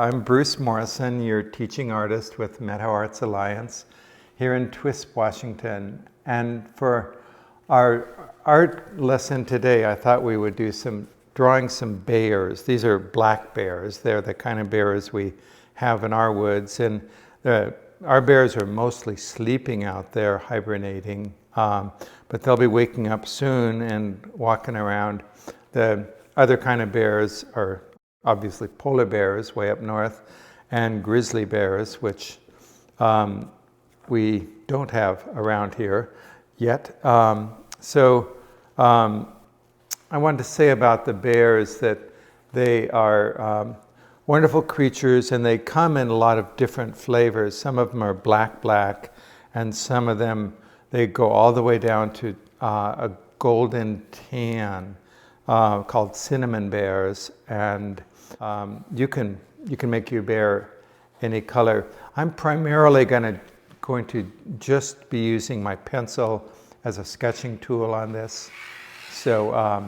I'm Bruce Morrison, your teaching artist with Meadow Arts Alliance here in Twisp, Washington. And for our art lesson today, I thought we would do drawing some bears. These are black bears. They're the kind of bears we have in our woods. And our bears are mostly sleeping out there, hibernating, but they'll be waking up soon and walking around. The other kind of bears are obviously polar bears way up north, and grizzly bears, which we don't have around here yet. I wanted to say about the bears that they are wonderful creatures, and they come in a lot of different flavors. Some of them are black, and some of them, they go all the way down to a golden tan called cinnamon bears. And you can make your bear any color. I'm primarily going to just be using my pencil as a sketching tool on this. So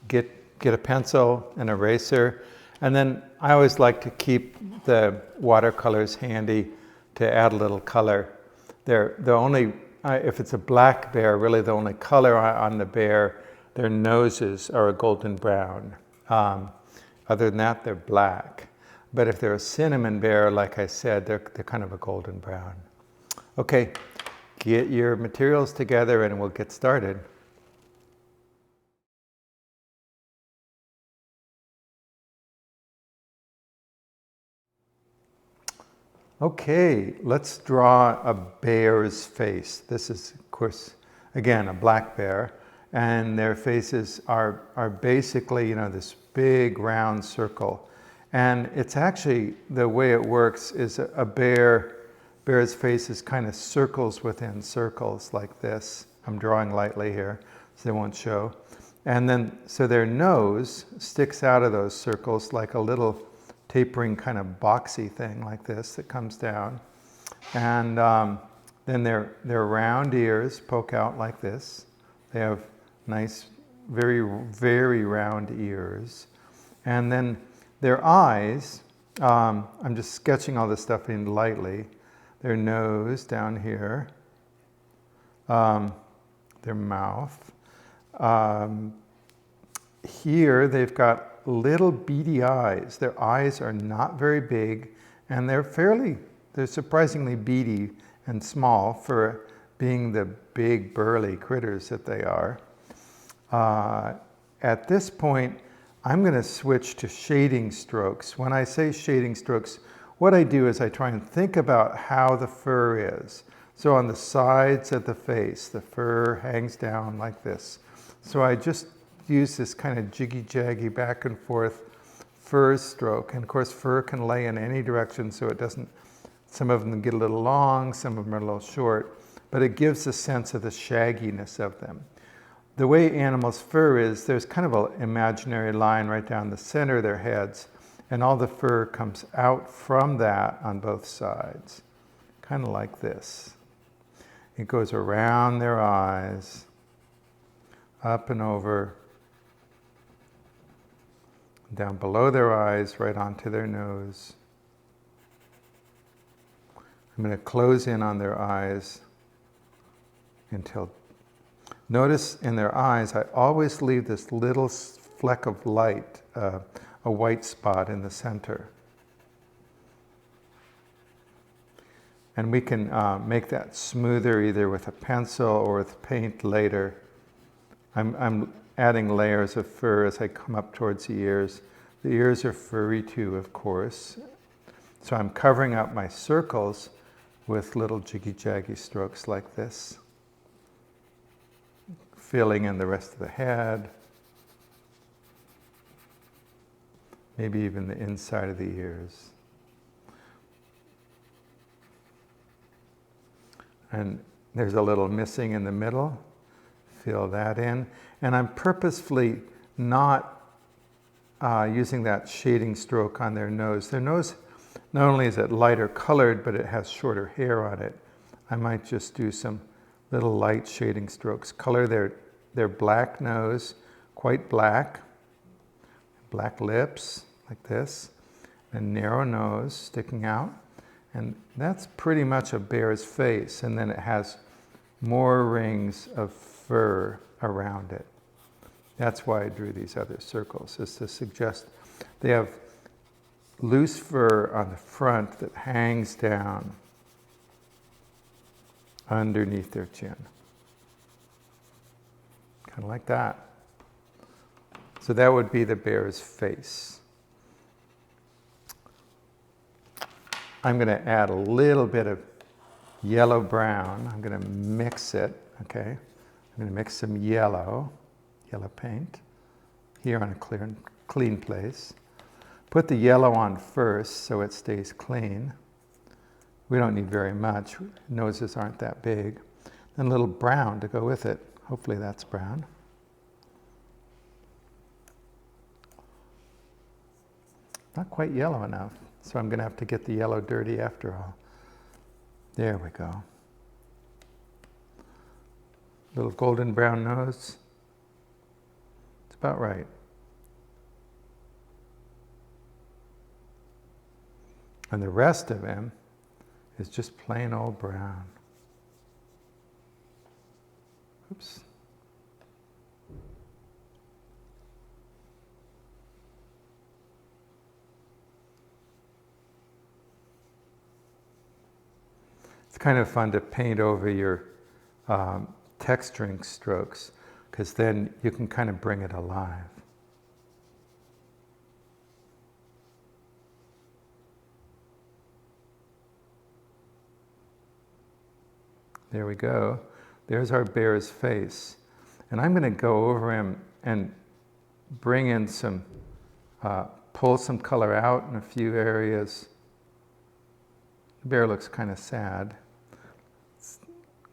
get a pencil, an eraser, and then I always like to keep the watercolors handy to add a little color. They're the only, if it's a black bear, really the only color on the bear, their noses are a golden brown. Other than that, they're black. But if they're a cinnamon bear, like I said, they're kind of a golden brown. Okay, get your materials together and we'll get started. Okay, let's draw a bear's face. This is, of course, again, a black bear. And their faces are basically, this big round circle. And it's actually, the way it works is a bear's face is kind of circles within circles like this. I'm drawing lightly here, so they won't show. And then, so their nose sticks out of those circles like a little tapering kind of boxy thing like this that comes down. And then their round ears poke out like this. They have nice, very, very round ears. And then their eyes, I'm just sketching all this stuff in lightly. Their nose down here, their mouth. Here they've got little beady eyes. Their eyes are not very big, and they're surprisingly beady and small for being the big burly critters that they are. At this point, I'm going to switch to shading strokes. When I say shading strokes, what I do is I try and think about how the fur is. So on the sides of the face, the fur hangs down like this. So I just use this kind of jiggy-jaggy back and forth fur stroke. And of course, fur can lay in any direction, so it doesn't, some of them get a little long, some of them are a little short, but it gives a sense of the shagginess of them. The way animals' fur is, there's kind of an imaginary line right down the center of their heads, and all the fur comes out from that on both sides, kind of like this. It goes around their eyes, up and over, down below their eyes, right onto their nose. I'm going to close in on their eyes until, notice in their eyes, I always leave this little fleck of light, a white spot in the center. And we can make that smoother either with a pencil or with paint later. I'm adding layers of fur as I come up towards the ears. The ears are furry too, of course. So I'm covering up my circles with little jiggy-jaggy strokes like this. Filling in the rest of the head. Maybe even the inside of the ears. And there's a little missing in the middle. Fill that in. And I'm purposefully not using that shading stroke on their nose. Their nose, not only is it lighter colored, but it has shorter hair on it. I might just do some little light shading strokes. Color their black nose, quite black. Black lips, like this. a narrow nose sticking out, and that's pretty much a bear's face, and then it has more rings of fur around it. That's why I drew these other circles, is to suggest they have loose fur on the front that hangs down underneath their chin. Kind of like that. So that would be the bear's face. I'm going to add a little bit of yellow-brown. I'm going to mix it, okay? I'm going to mix some yellow paint here on a clean place. Put the yellow on first so it stays clean. We don't need very much. Noses aren't that big. Then a little brown to go with it. Hopefully that's brown. Not quite yellow enough, so I'm going to have to get the yellow dirty after all. There we go. Little golden brown nose. It's about right. And the rest of him is just plain old brown. Oops. It's kind of fun to paint over your texturing strokes, because then you can kind of bring it alive. There we go. There's our bear's face. And I'm going to go over him and bring in some, pull some color out in a few areas. The bear looks kind of sad. Let's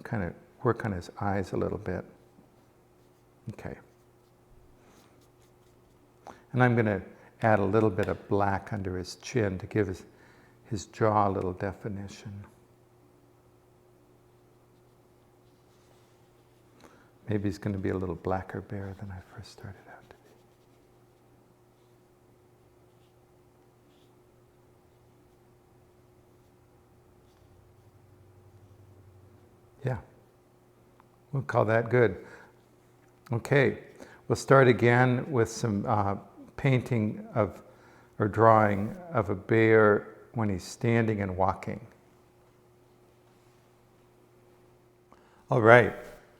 kind of work on his eyes a little bit. Okay. And I'm going to add a little bit of black under his chin to give his jaw a little definition. Maybe he's going to be a little blacker bear than I first started out to be. Yeah, we'll call that good. Okay, we'll start again with some painting of, or drawing of a bear when he's standing and walking. All right.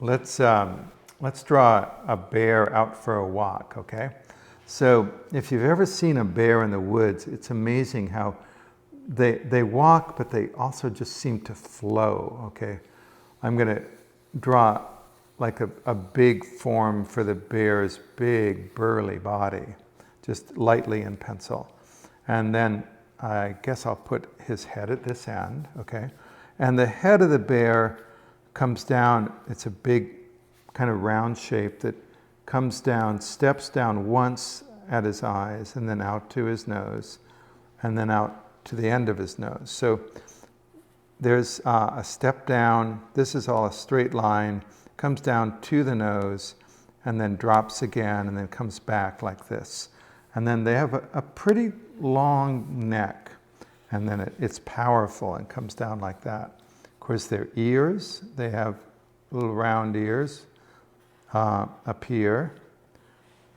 Let's draw a bear out for a walk, okay? So if you've ever seen a bear in the woods, it's amazing how they walk, but they also just seem to flow, okay? I'm going to draw like a big form for the bear's big, burly body, just lightly in pencil. And then I guess I'll put his head at this end, okay? And the head of the bear comes down. It's a big kind of round shape that comes down, steps down once at his eyes, and then out to his nose, and then out to the end of his nose. So there's a step down. This is all a straight line, comes down to the nose, and then drops again, and then comes back like this. And then they have a pretty long neck, and then it's powerful and comes down like that. Of course, their ears, they have little round ears up here.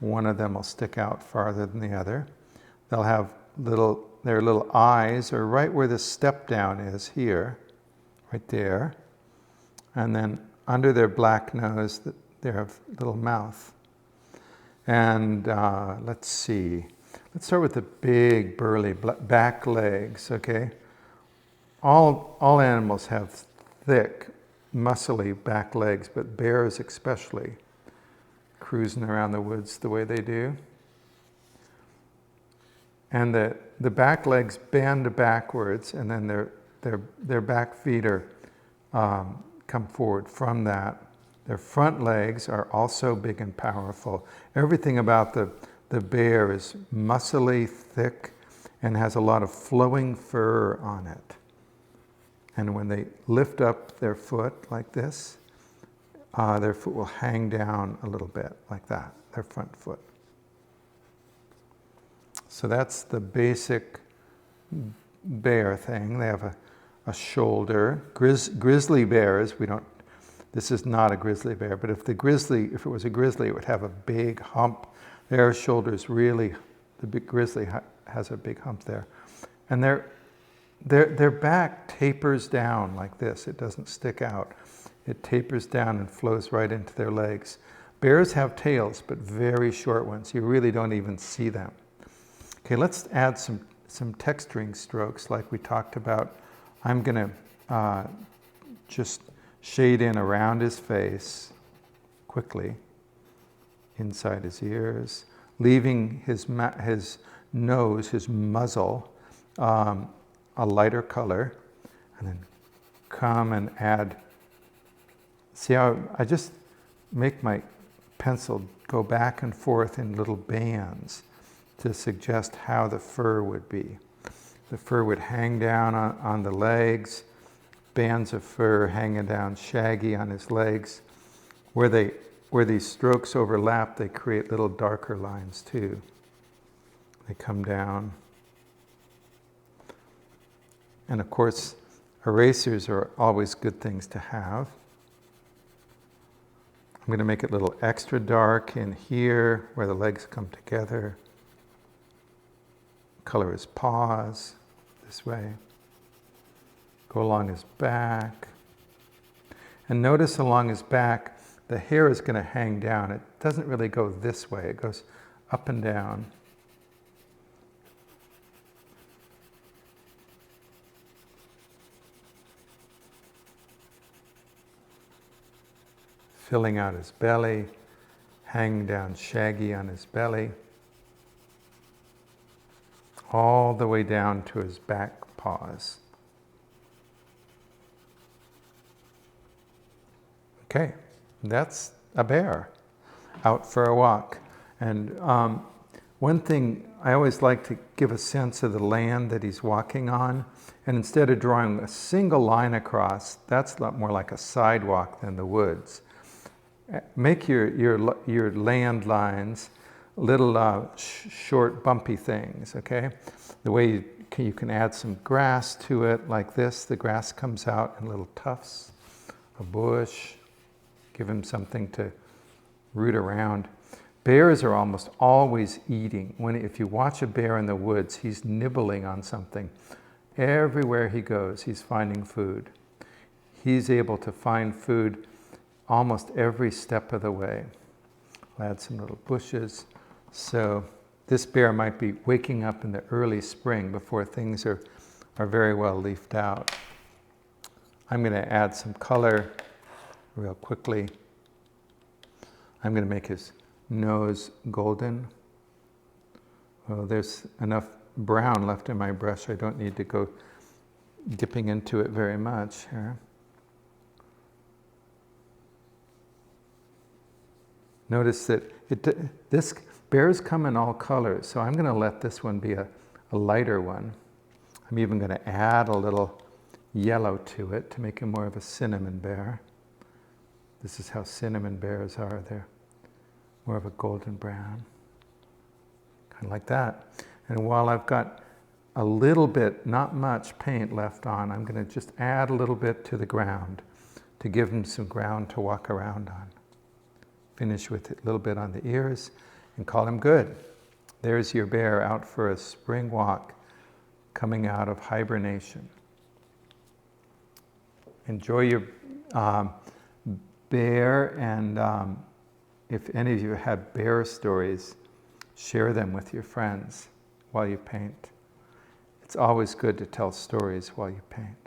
One of them will stick out farther than the other. They'll have their little eyes are right where the step down is here, right there. And then under their black nose, they have little mouth. And let's see. Let's start with the big, burly back legs, okay? All animals have thick, muscly back legs, but bears especially, cruising around the woods the way they do. And the back legs bend backwards, and then their back feet come forward from that. Their front legs are also big and powerful. Everything about the bear is muscly, thick, and has a lot of flowing fur on it. And when they lift up their foot like this, their foot will hang down a little bit like that, their front foot. So that's the basic bear thing. They have a shoulder. Grizzly bears, this is not a grizzly bear, but if it was a grizzly, it would have a big hump. Their shoulders really, the big grizzly has a big hump there. And their back tapers down like this. It doesn't stick out. It tapers down and flows right into their legs. Bears have tails, but very short ones. You really don't even see them. Okay, let's add some texturing strokes like we talked about. I'm going to just shade in around his face quickly, inside his ears, leaving his nose, his muzzle, a lighter color, and then come and add. See how I just make my pencil go back and forth in little bands to suggest how the fur would be. The fur would hang down on the legs, bands of fur hanging down shaggy on his legs. Where these strokes overlap, they create little darker lines too. They come down. And of course, erasers are always good things to have. I'm going to make it a little extra dark in here where the legs come together. Color his paws this way. Go along his back. And notice along his back, the hair is going to hang down. It doesn't really go this way. It goes up and down. Filling out his belly, hanging down shaggy on his belly, all the way down to his back paws. Okay, that's a bear out for a walk. And one thing, I always like to give a sense of the land that he's walking on. And instead of drawing a single line across, that's a lot more like a sidewalk than the woods. Make your land lines little short bumpy things, okay? The way you can add some grass to it like this. The grass comes out in little tufts, a bush. Give him something to root around. Bears are almost always eating. If you watch a bear in the woods, he's nibbling on something. Everywhere he goes, he's finding food. He's able to find food almost every step of the way. I'll add some little bushes. So this bear might be waking up in the early spring before things are very well leafed out. I'm going to add some color real quickly. I'm going to make his nose golden. Well, there's enough brown left in my brush. I don't need to go dipping into it very much here. Notice that this bears come in all colors, so I'm going to let this one be a lighter one. I'm even going to add a little yellow to it to make him more of a cinnamon bear. This is how cinnamon bears are. They're more of a golden brown, kind of like that. And while I've got a little bit, not much paint left on, I'm going to just add a little bit to the ground to give him some ground to walk around on. Finish with a little bit on the ears and call him good. There's your bear out for a spring walk, coming out of hibernation. Enjoy your bear, and if any of you had bear stories, share them with your friends while you paint. It's always good to tell stories while you paint.